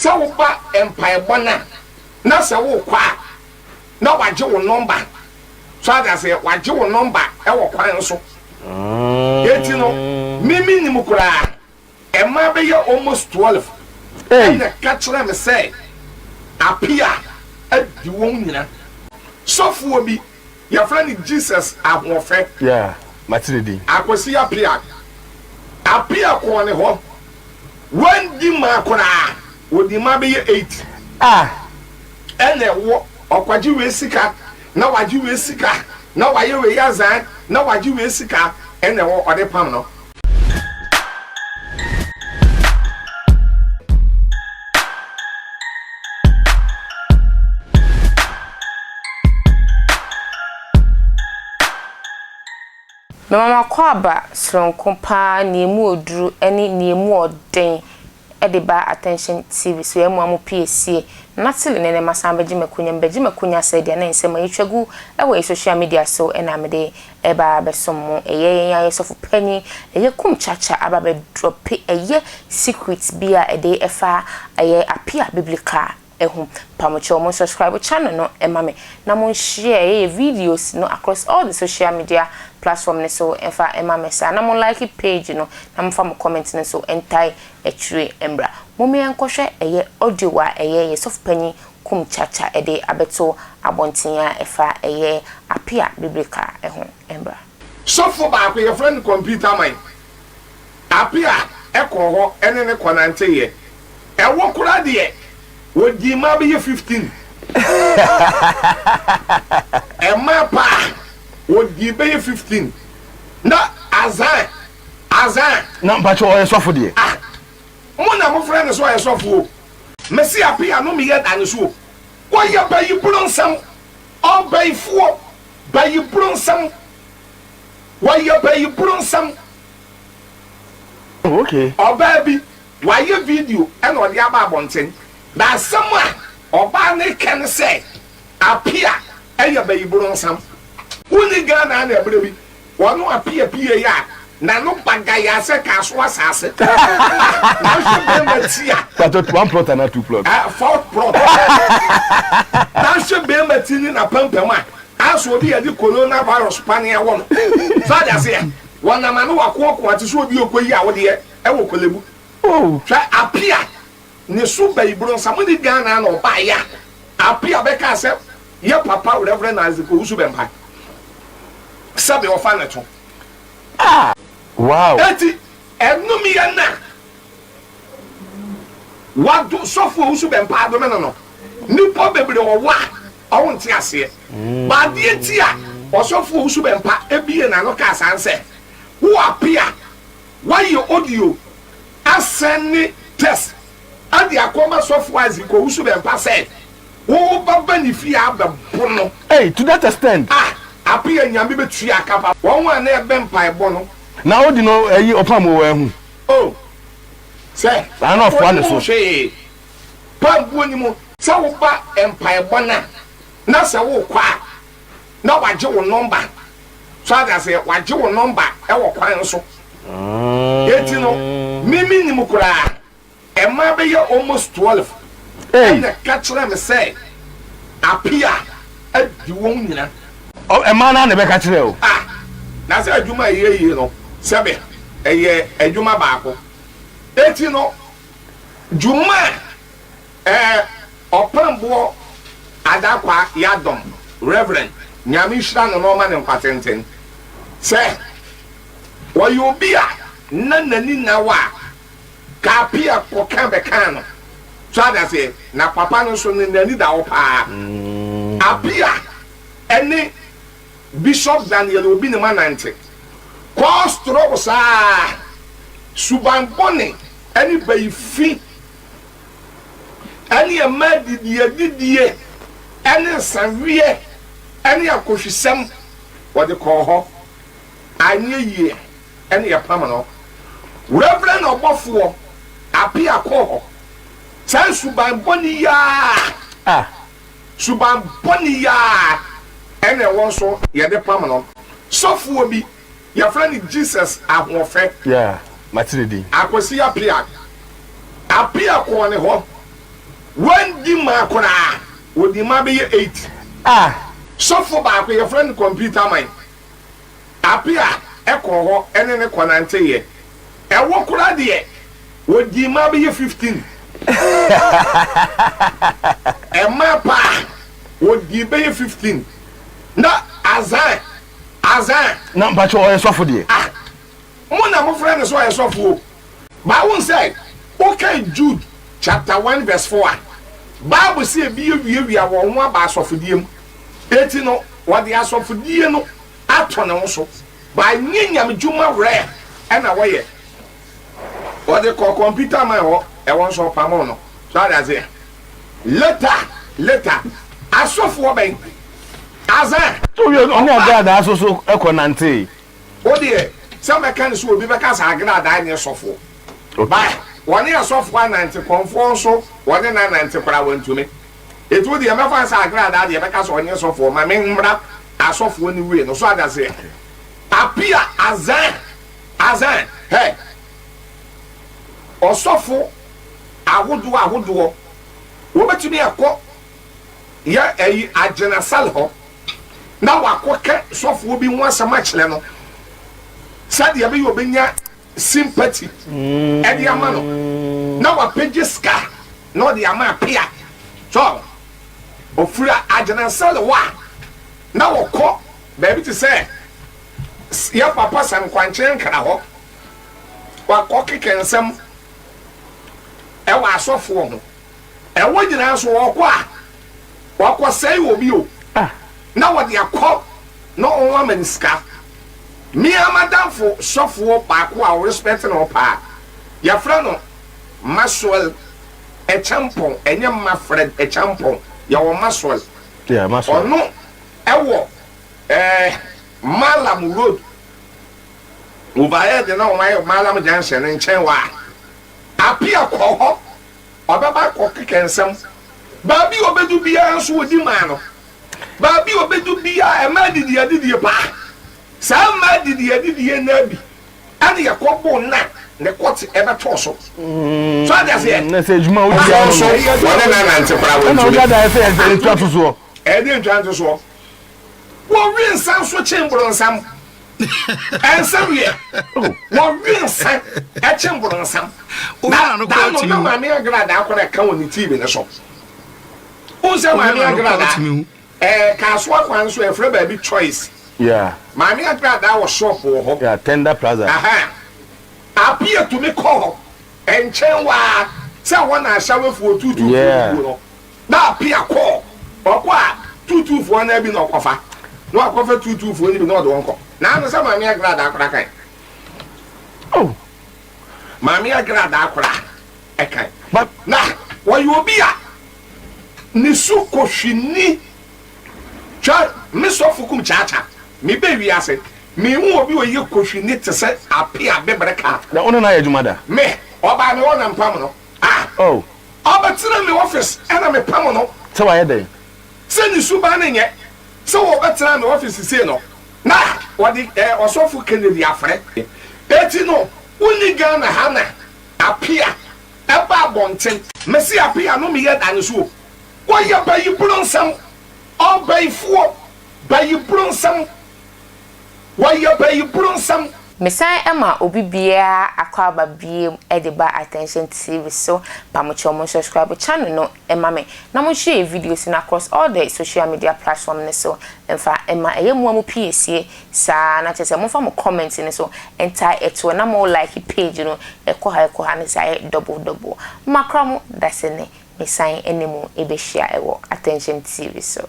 sa wo ba empire bona na sa wo kwa na waje wo number so ada say waje wo number e wo kwan so eti no mimi ni mukura e ma be ye almost 12 and the catch them say Appiah adi won nyina sofo bi your friend Jesus ahofe yeah matiredi akwasi Appiah ko ne ho when di ma kora wodi ma be 8 ene wo okwaji we sika na waji we sika na waye we yazan na waji we sika ene wo ode pam no Mama kwaba sronko pa niemu oduru eni niemu oden ediba attention TV so emu amu PSC natile nene masamba jimekunya said ya na nsema yitwagu ewe social media so ena mede eba besomo eye yesofu penny eye Kumchacha ababe drop eye secrets bia ede efa eye Appiah Biblical ehum pamocho mo subscribe channel no emame na mo share videos no across all the social media platform so efa emame sa na mo like page no na mo fa mo comment no so entai etwe embra mo me enkohwe eye audio wa eye soft panyi Kumchacha ede abeto abontia efa eye Appiah Biblical ehum embra sofo ba ko your friend computer mine Appiah ekoho ene ne konante ye ewo kura de wodi ma be 15 emapa wodi be 15 na azan na mpacho o yesofo de mo na mo friend so yesofo mesi Appiah no me ye dan so wo ye ba yi bronsam o ba yi fuo ba yi bronsam wo ye ba yi bronsam okay o ba bi wa ye video e no de aba abonten da sama oba ne ken say Appiah eya ba yiburo nsam woni Ghana na ebere bi wono Appiah ya na no bagaya se ka so asase na so be matia but 1 plot and 2 plot 4 plot na so be matini na pampam aso obi ya di coronavirus pania won so da se wona ma no wakoko ati so obi okoyi a wo de e wo kolebu oh try Appiah ne so ba ibro samudi Ghana na oba ya Appiah be ka se ye papa reverend Isaac usu be mpa sabe ofa na to wow eti enumi ya na wadu sofo usu be mpa do me no nipo bebre wo wa awon ti ase ba de eti a osofo usu be mpa ebie na no ka sanse wo Appiah why your audio aseni test adi akoma software ko usu be mpa said wo baba ni fi abebo no hey to that extent Appiah nyambe betu akapa won wa na ebe mpa ebo no na odi no eyi opam wo ehu oh say I know for so she pambu ni mo sa wo ba mpa ebo na sa wo kwa na waje wo number so ada say waje wo number e wo kwan so eti no mimi ni mukura Emma be ye almost 12 and the catch them say Appiah adi won nyina oh Emma na be catch o na say adwuma ye no sebe eye adwuma baako eti no dwuma opambo adakwa yadom reverend nyame hira no ma ne kwatenten say wo yo bia nanani na wa ka Appiah ko kan be kan no so ada say na papa no so ni nani da wo pa Appiah ene Bishop Daniel obi ne manante ko stro sa suban boni ene bayifi ene amadidie ene sanwie ene akohwesem wo de ko ho anye yie ene ya pam no reverend obofo Appiah ko san suban boni ya suban boni ya ene won so ye de pam no sofo bi your friend Jesus ahofe yeah matiredi akwasi Appiah ko ne ho when di ma kora wo di ma be 8 so for back your friend computer mine Appiah ekoho ene ne konante ye e wo kora de wo di ma be 15 e ma pa wo di be 15 na azan na mpacho o yesofo de mo na mo friend so yesofo ba won say okay Jude chapter 1 verse 4 Bible say bi wi wo ho aba asofodiem eti no wo de asofodie no ato ne ho so ba nyanyam djuma re e na wo ye wo de computer man ho e won so pamo no so that say later asofo ben azan so we on agrada asoso ekonante o de some mechanics will be because agrada ni sofo ba one year software 90 conform so one 90 para won to me it would the mefa sa agrada de because one year software ma me mra asofo ni we no so that say Appiah azan hey osofo ahodo wo betumi akọ ya eyi agena salho na wakoke sofo bi nwasama kire no sade ya be yo benya sympathy edi amano na wapege ska no de ama Appiah so ofura agena salwa na wokọ baby to say ya papa san kwanchere nkara ho wakọ kekensem e wa asofo ho e wo nyina so wakọ sei obi o na wo de akọ no onwa maniska mi amadamfo sofo baako a respect no pa ya fra no Maxwell e champon enye ma Fred e champon ya wo Maxwell yeah Maxwell ono e wo Malam road ubaye de na o Malam junction nchen wa Appiah ko ho obaba ko kekensem baabi obedu bia nso odi ma no baabi obedu bia e ma didi pa sa ma didi na bi ani yakobo na ne kwoti ebe to so so ada se na se juma o dia so wona na nte para wo na o dia da se e twa to so e de ntwa to so wo wi nsan so chembro nsam ensam ye wo wi nsan e chembro nsam na no ko na ma me agrada akora ka woni TV ne so o se ma me agrada ka so akwan so e fra ba bi choice yeah ma me agrada wo shop wo ho yeah Tender Plaza Appiah to me call enchen wa se wona ashawe fu tutu no na Appiah call okwa tutu fu na bi no kofa no akofa tutu fu ni bi no do wonko na no se ma me agrada akora kan ma me agrada akora ekan but na wo yo bia ni su ko hwini cha me so fu Kumchacha me be wi ase me hu obi oye ko hwini te se Appiah Biblical na ono na yadwumada me oba me wona mpam no oba tira me office ena me pam no se wa yeden se ni su ba na nye se wo betira me office se no na wodi osofu Kennedy afre eti no uni Ghana hana Appiah eba bonten me si Appiah no me ye dan so wo ye ba yi bronsam oba ifuo ba yi bronsam wo ye ba yi bronsam Mesan ema obi bia akwaba biem ediba attention TV so pamocho mo subscribe channel no ema me na mo share videos na across all the social media platform ne so emfa ema eyemu amu piesie sa na chese mo fa mo comment ne so enter eto na mo like page no ekoha ne say double makra mo dasene mesan enemu ebe share ewo attention TV so